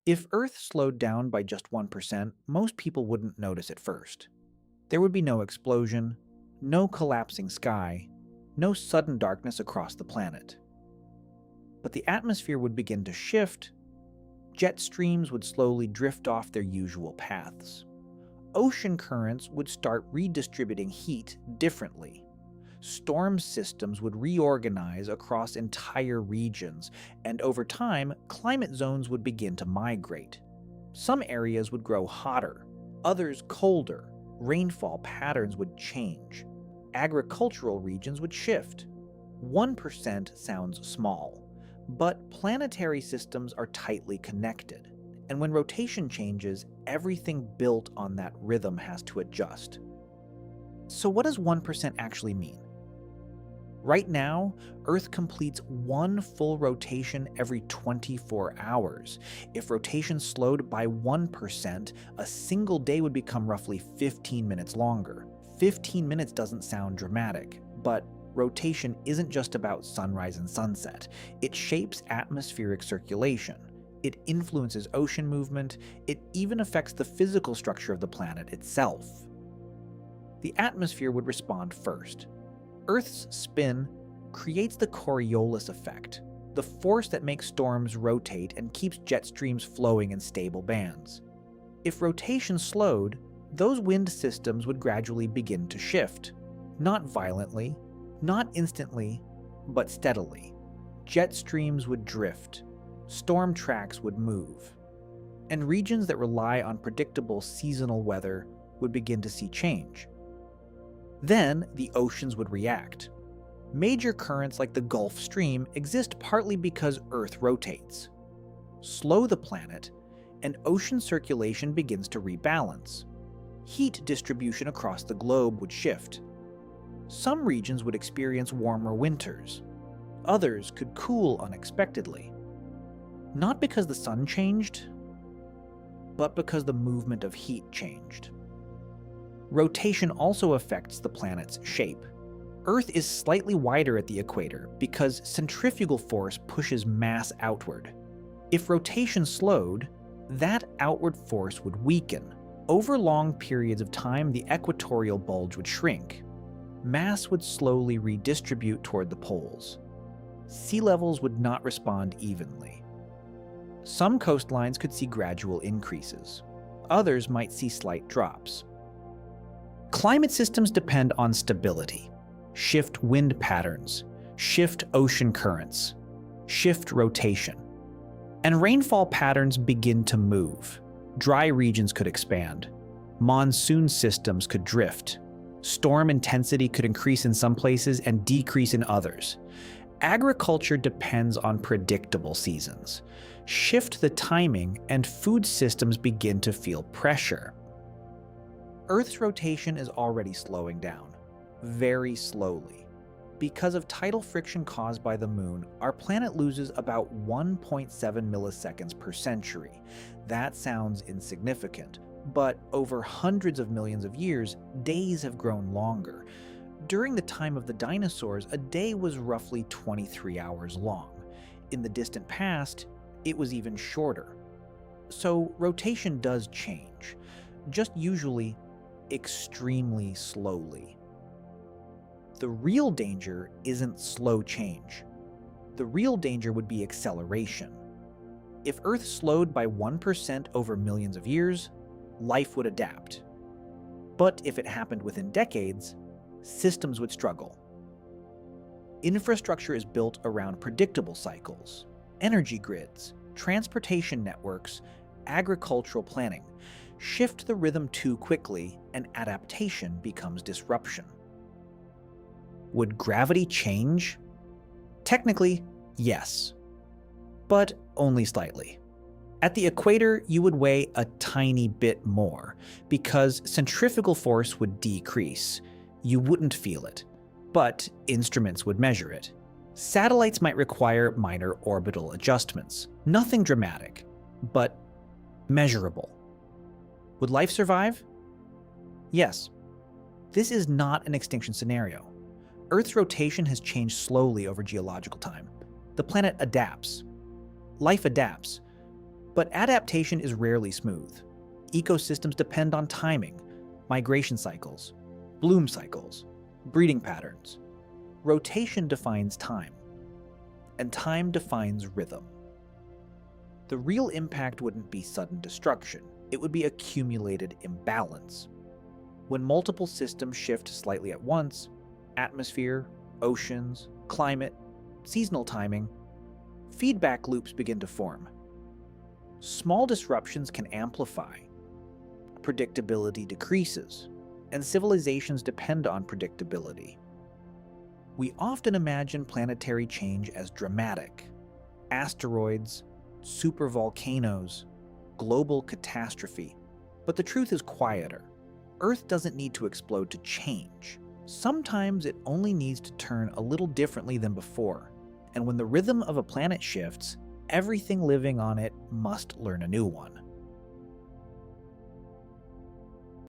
If Earth slowed down by just 1%, most people wouldn't notice at first. There would be no explosion, no collapsing sky, no sudden darkness across the planet. But the atmosphere would begin to shift. Jet streams would slowly drift off their usual paths. Ocean currents would start redistributing heat differently. Storm systems would reorganize across entire regions, and over time, climate zones would begin to migrate. Some areas would grow hotter, others colder. Rainfall patterns would change. Agricultural regions would shift. 1% sounds small, but planetary systems are tightly connected, and when rotation changes, everything built on that rhythm has to adjust. So what does 1% actually mean? Right now, Earth completes one full rotation every 24 hours. If rotation slowed by 1%, a single day would become roughly 15 minutes longer. 15 minutes doesn't sound dramatic, but rotation isn't just about sunrise and sunset. It shapes atmospheric circulation. It influences ocean movement. It even affects the physical structure of the planet itself. The atmosphere would respond first. Earth's spin creates the Coriolis effect, the force that makes storms rotate and keeps jet streams flowing in stable bands. If rotation slowed, those wind systems would gradually begin to shift. Not violently, not instantly, but steadily. Jet streams would drift. Storm tracks would move. And regions that rely on predictable seasonal weather would begin to see change. Then the oceans would react. Major currents like the Gulf Stream exist partly because Earth rotates. Slow the planet, and ocean circulation begins to rebalance. Heat distribution across the globe would shift. Some regions would experience warmer winters. Others could cool unexpectedly. Not because the sun changed, but because the movement of heat changed. Rotation also affects the planet's shape. Earth is slightly wider at the equator because centrifugal force pushes mass outward. If rotation slowed, that outward force would weaken. Over long periods of time, the equatorial bulge would shrink. Mass would slowly redistribute toward the poles. Sea levels would not respond evenly. Some coastlines could see gradual increases. Others might see slight drops. Climate systems depend on stability. Shift wind patterns, shift ocean currents, shift rotation. And rainfall patterns begin to move. Dry regions could expand. Monsoon systems could drift. Storm intensity could increase in some places and decrease in others. Agriculture depends on predictable seasons. Shift the timing, and food systems begin to feel pressure. Earth's rotation is already slowing down, very slowly. Because of tidal friction caused by the moon, our planet loses about 1.7 milliseconds per century. That sounds insignificant, but over hundreds of millions of years, days have grown longer. During the time of the dinosaurs, a day was roughly 23 hours long. In the distant past, it was even shorter. So rotation does change, just usually extremely slowly. The real danger isn't slow change. The real danger would be acceleration. If Earth slowed by 1% over millions of years, life would adapt. But if it happened within decades, systems would struggle. Infrastructure is built around predictable cycles, energy grids, transportation networks, agricultural planning. Shift the rhythm too quickly, and adaptation becomes disruption. Would gravity change? Technically, yes, but only slightly. At the equator, you would weigh a tiny bit more, because centrifugal force would decrease. You wouldn't feel it, but instruments would measure it. Satellites might require minor orbital adjustments. Nothing dramatic, but measurable. Would life survive? Yes. This is not an extinction scenario. Earth's rotation has changed slowly over geological time. The planet adapts. Life adapts. But adaptation is rarely smooth. Ecosystems depend on timing, migration cycles, bloom cycles, breeding patterns. Rotation defines time, and time defines rhythm. The real impact wouldn't be sudden destruction, it would be accumulated imbalance. When multiple systems shift slightly at once, atmosphere, oceans, climate, seasonal timing, feedback loops begin to form. Small disruptions can amplify. Predictability decreases, and civilizations depend on predictability. We often imagine planetary change as dramatic. Asteroids, supervolcanoes, global catastrophe. But the truth is quieter. Earth doesn't need to explode to change. Sometimes it only needs to turn a little differently than before. And when the rhythm of a planet shifts, everything living on it must learn a new one.